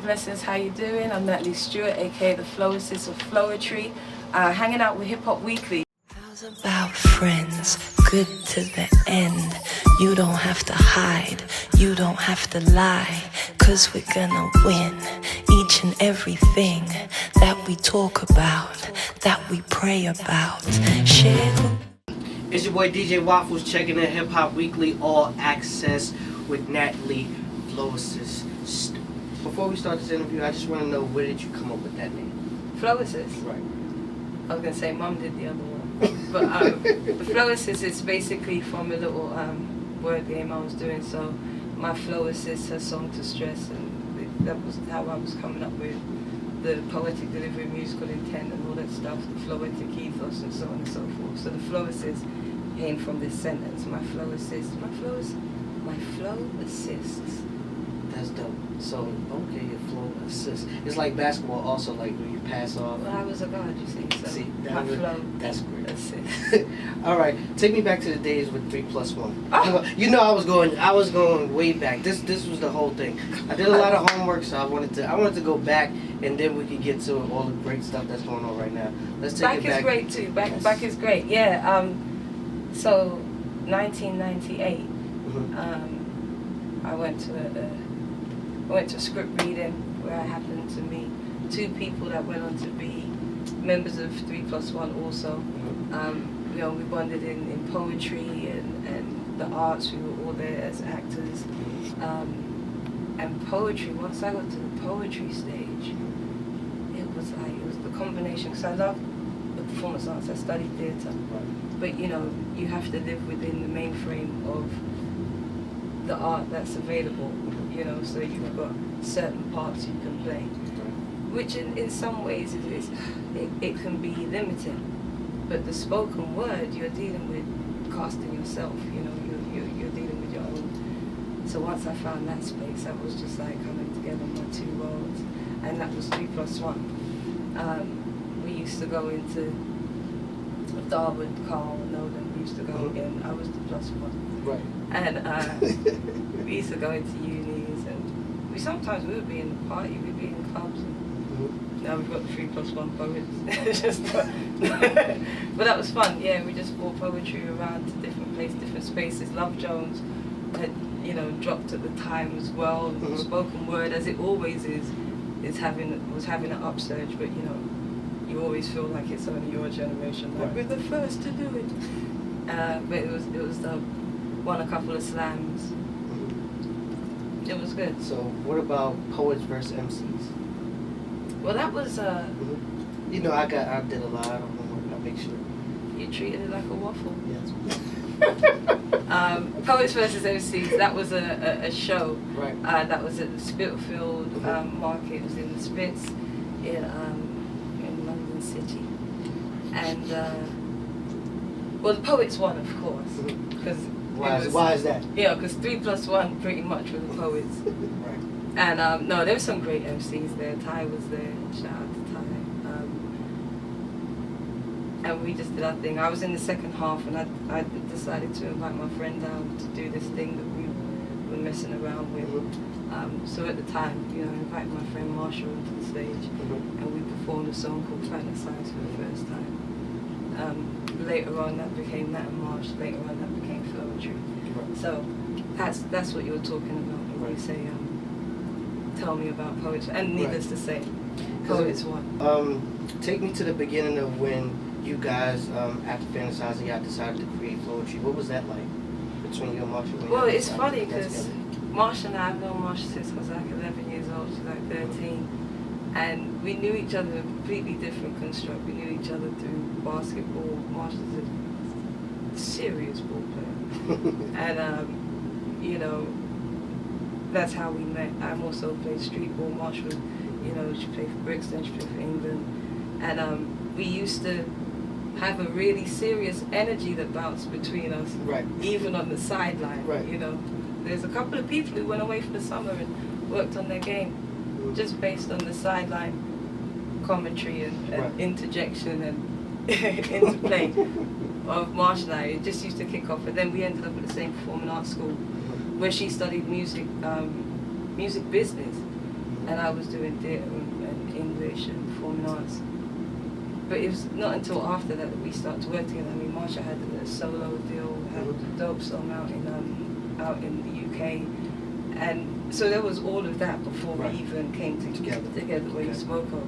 blessings, how you doing? I'm Natalie Stewart, aka the Floacist of Floetry, hanging out with Hip Hop Weekly. How's about friends, good to the end? You don't have to hide, you don't have to lie, 'cause we're gonna win each and everything that we talk about, that we pray about. Share. It's your boy DJ Waffles checking in Hip Hop Weekly All Access with Natalie Floacist. Before we start this interview, I just want to know, where did you come up with that name? Floacist? Right. I was going to say Mum did the other one. But the Floacist is basically from a little word game I was doing. So my flow assist, her song to stress, and that was how I was coming up with the poetic delivery, musical intent, and all that stuff, the floetic ethos, and so on and so forth. So the flow assist came from this sentence: my flow assist, my flow assists. That's dope. So, okay, your flow assist. It's like basketball also, like when you pass off. Well, I was a guard, you see, so that's great. Assist. Alright, take me back to the days with 3+1. Oh. You know I was going way back. This was the whole thing. I did a lot of homework, so I wanted to go back, and then we could get to all the great stuff that's going on right now. Let's take it back. Back is great too. Back is great. Yeah. So 1998. I went to a script reading where I happened to meet two people that went on to be members of 3+1 also. You know, we bonded in poetry and the arts. We were all there as actors. And poetry, once I got to the poetry stage, it was the combination, because I love the performance arts. I studied theatre. But you know, you have to live within the mainframe of the art that's available, you know, so you've got certain parts you can play, which in some ways it can be limiting. But the spoken word, you're dealing with casting yourself, you know, you're dealing with your own. So once I found that space, that was just like coming together my two worlds, and that was 3+1. We used to go into Darwood, Carl, and Nolan. We used to go again. I was the +1. Right. And we used to go into unis, and sometimes we would be in the party, we'd be in clubs. And now we've got 3+1 poets. But that was fun. Yeah, we just brought poetry around to different places, different spaces. Love Jones had, you know, dropped at the time as well. Spoken word, as it always was having an upsurge. But you know, you always feel like it's only your generation. Like we're the first to do it. But it was the won a couple of slams. It was good. So what about poets versus MCs? Well, that was You know, I did a lot of homework. I make sure. You treated it like a waffle. Yes. Poets versus MCs. That was a show. Right. That was at the Spitalfield Market. It was in the Spits in London City, and well, the poets won, of course, because. Why is that? Yeah, because 3+1 pretty much were the poets. Right. And no, there were some great MCs there. Ty was there. Shout out to Ty. And we just did our thing. I was in the second half, and I decided to invite my friend down to do this thing that we were messing around with. So at the time, you know, I invited my friend Marshall onto the stage, and we performed a song called Fantasize for the first time. Later on, that became Nat and Marsh. Later on, that became Floetry. So that's what you're talking about when you say, tell me about poetry. And needless to say, poets won. Take me to the beginning of when you guys, after fantasizing, y'all decided to create Floetry. What was that like between you and Marshall? Well, it's funny because Marsh and I've known Marsh since I was like 11 years old. She's like 13. And we knew each other in a completely different construct. We knew each other through basketball. Marsh is a serious ball player. And, you know, that's how we met. I'm also played street ball. Marsh was, you know, she played for Brixton, she played for England. And we used to have a really serious energy that bounced between us, even on the sideline. You know, there's a couple of people who went away for the summer and worked on their game, just based on the sideline commentary and interjection and interplay of Marsh and I. It just used to kick off, and then we ended up at the same performing arts school where she studied music business, and I was doing theatre and English and performing arts. But it was not until after that we started to work together. I mean, Marsha had a solo deal, had a dope song out in the UK, and so there was all of that before we even came together where you spoke of.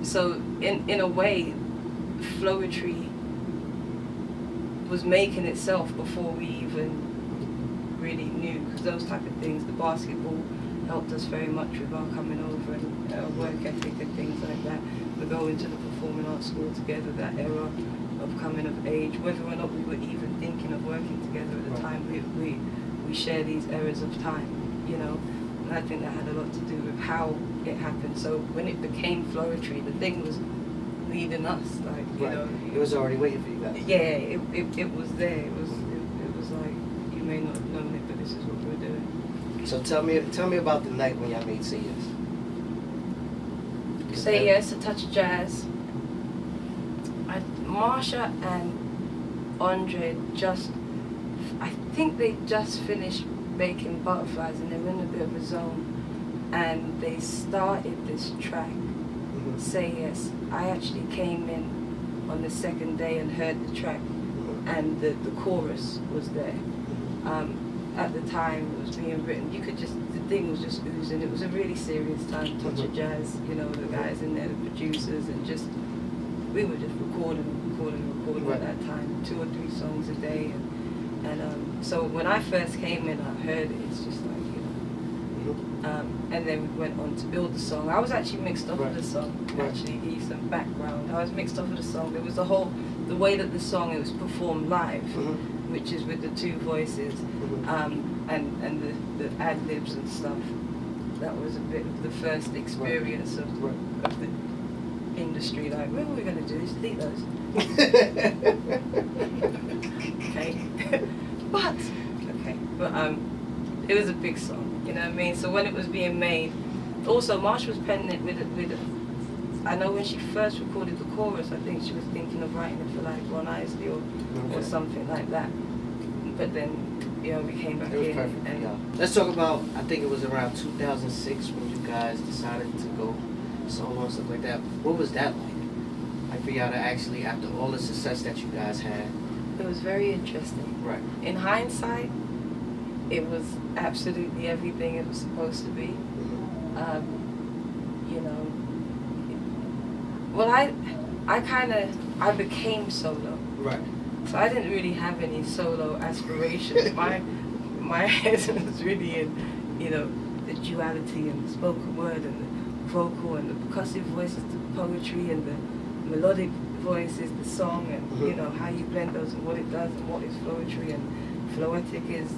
So in a way, Floetry was making itself before we even really knew, because those type of things, the basketball helped us very much with our coming over and our work ethic and things like that. We go into the performing arts school together, that era of coming of age, whether or not we were even thinking of working together at the time, we share these eras of time, you know, and I think that had a lot to do with how it happened. So when it became Floetry, the thing was leading us, like, you know. It was already waiting for you guys. Yeah, it was there. It was like, you may not have known it, but this is what we're doing. So tell me about the night when y'all made Say Yes. Say Yes, A Touch of Jazz. Marsha and Andre I think they just finished making Butterflies and they were in a bit of a zone, and they started this track, Say Yes. I actually came in on the second day and heard the track, and the chorus was there. At the time it was being written, the thing was just oozing. It was a really serious time, Touch of Jazz, you know, the guys in there, the producers, and we were just recording at that time, 2 or 3 songs a day, and so when I first came in, I heard it, it's just like, you know, and then we went on to build the song. I was actually mixed up with the song, actually, give you some background. I was mixed up with the song. There was the way that the song, it was performed live, which is with the 2 voices, and the ad-libs and stuff. That was a bit of the first experience of the industry, like, what are we going to do? Just delete those. Okay. but it was a big song, you know what I mean? So when it was being made, also Marsha was penning it with I know when she first recorded the chorus, I think she was thinking of writing it for like Ron Isley or something like that. But then, you know, we came back in. It was perfect. And let's talk about, I think it was around 2006 when you guys decided to go solo and stuff like that. What was that like? Like for y'all to actually, after all the success that you guys had? It was very interesting. Right. In hindsight, it was absolutely everything it was supposed to be. You know, well, I became solo. Right. So I didn't really have any solo aspirations. My head was really in, you know, the duality and the spoken word and the vocal and the percussive voices, the poetry and the melodic voices, the song, and you know how you blend those and what it does and what is Floetry, and Floetic is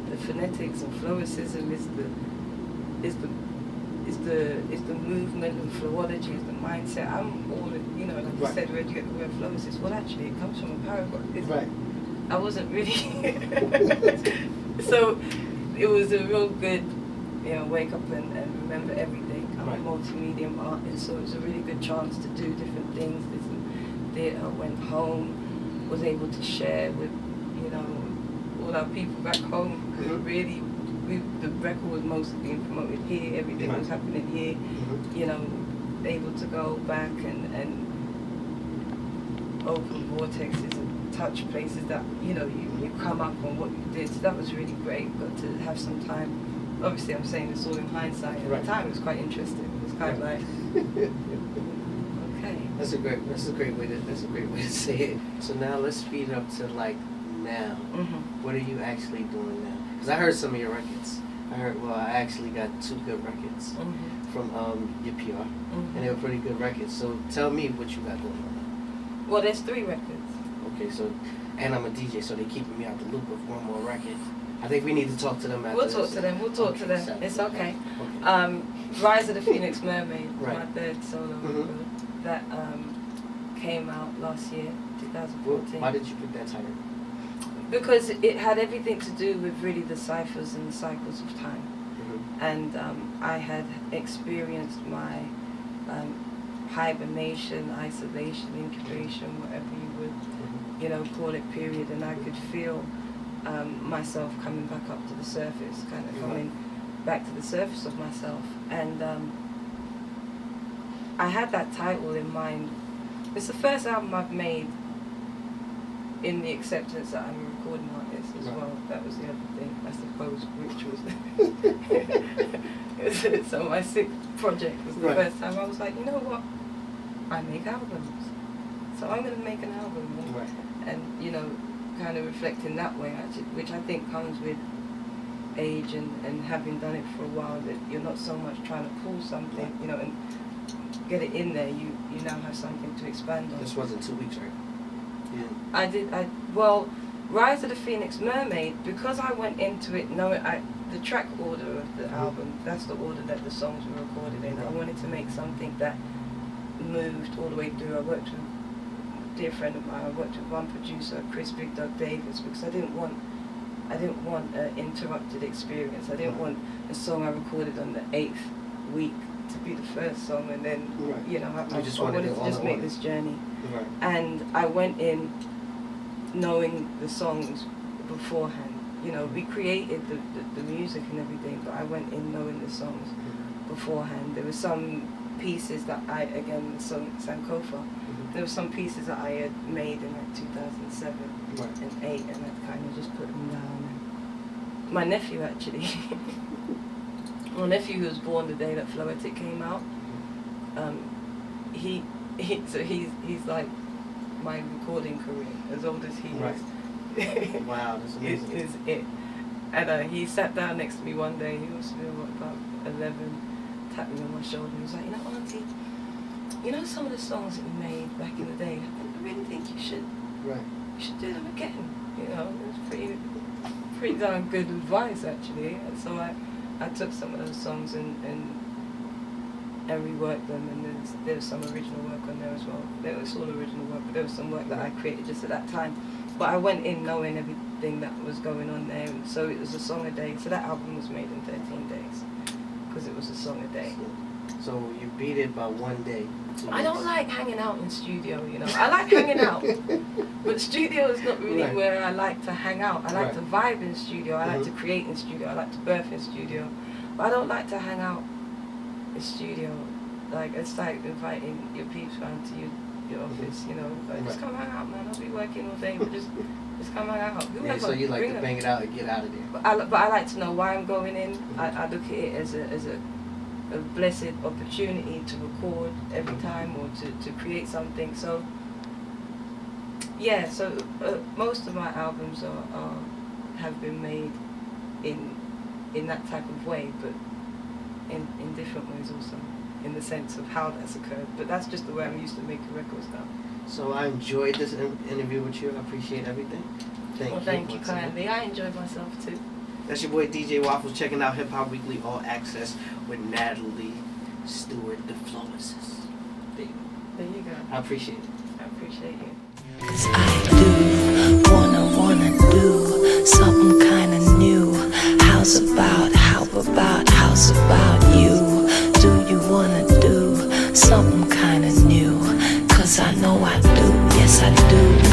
the phonetics and Floicism is the movement, and Floology is the mindset. I'm all, you know, like you said, where do you get the word Floacist? Well, actually, it comes from a paragraph. I wasn't really. So it was a real good, you know, wake up and remember everything. I'm a multimedia artist, so it was a really good chance to do different things. Did some theatre, went home, was able to share with, you know, all our people back home. Really, the record was mostly being promoted here, everything was happening here, you know, able to go back and open vortexes and touch places that, you know, you come up on what you did. So that was really great, but to have some time, obviously I'm saying this all in hindsight, at the time it was quite interesting. It was kind of like, okay. That's a great way to say it. So now let's speed up to like now. What are you actually doing now? Because I heard some of your records. I actually got 2 good records from your PR, and they were pretty good records. So tell me what you got going on now. Well, there's 3 records. Okay, so, and I'm a DJ, so they're keeping me out the loop with 1 more record. I think we need to talk to them after We'll talk to them. It's okay. Rise of the Phoenix Mermaid, my 3rd solo record, that came out last year, 2014. Why did you pick that title? Because it had everything to do with really the ciphers and the cycles of time. And I had experienced my hibernation, isolation, incubation, whatever you would, you know, call it, period. And I could feel myself coming back up to the surface, kind of coming back to the surface of myself. And I had that title in mind. It's the first album I've made in the acceptance that I'm a recording artist as well. That was the other thing, I suppose, which was so my sixth project was the first time I was like, you know what, I make albums, so I'm going to make an album. And you know, kind of reflecting that way, actually, which I think comes with age and having done it for a while, that you're not so much trying to pull something, you know, and get it in there. You now have something to expand on. This wasn't 2 weeks, right? Yeah. Well, Rise of the Phoenix Mermaid, because I went into it knowing the track order of the album, that's the order that the songs were recorded in. I wanted to make something that moved all the way through. I worked with a dear friend of mine. I worked with one producer, Chris Big Dog Davis, because I didn't want an interrupted experience. I didn't want a song I recorded on the 8th week to be the first song, and then you know, I wanted to just make this journey. And I went in knowing the songs beforehand. You know, we created the music and everything, but I went in knowing the songs beforehand. There were some pieces that again, the song Sankofa, there were some pieces that I had made in like 2007 and 8, and I kind of just put them down. My nephew actually, my nephew who was born the day that Floetry came out, he's like my recording career, as old as he is. Wow, that's amazing. is it. And he sat down next to me one day, he was about 11, tapped me on my shoulder, he was like, you know, Auntie, you know some of the songs that you made back in the day, I really think you should do them again. You know, it was pretty darn good advice actually. And so I took some of those songs and reworked them, and there's some original work on there as well. There was all original work, but there was some work that I created just at that time. But I went in knowing everything that was going on there, and so it was a song a day. So that album was made in 13 days, because it was a song a day. So you beat it by 1 day. I don't like hanging out in studio, you know. I like hanging out, but studio is not really where I like to hang out. I like to vibe in studio. I like to create in studio. I like to birth in studio. But I don't like to hang out in studio. Like, it's like inviting your peeps around to your office, you know. Like, just come hang out, man. I'll be working all day, but just come hang out. Whoever, so you like to bang it out and get out of there. But I like to know why I'm going in. I look at it as a blessed opportunity to record every time, or to create something. So yeah, so most of my albums have been made in that type of way, but in different ways also, in the sense of how that's occurred. But that's just the way I'm used to making records now. So I enjoyed this interview with you. I appreciate everything. Thank you kindly. I enjoyed myself too. That's your boy DJ Waffles, checking out Hip Hop Weekly All Access with Natalie Stewart, the Floacist. There you go. I appreciate it. I appreciate you. 'Cause I do wanna do something kinda new. How's about you? Do you wanna do something kinda new? 'Cause I know I do, yes I do.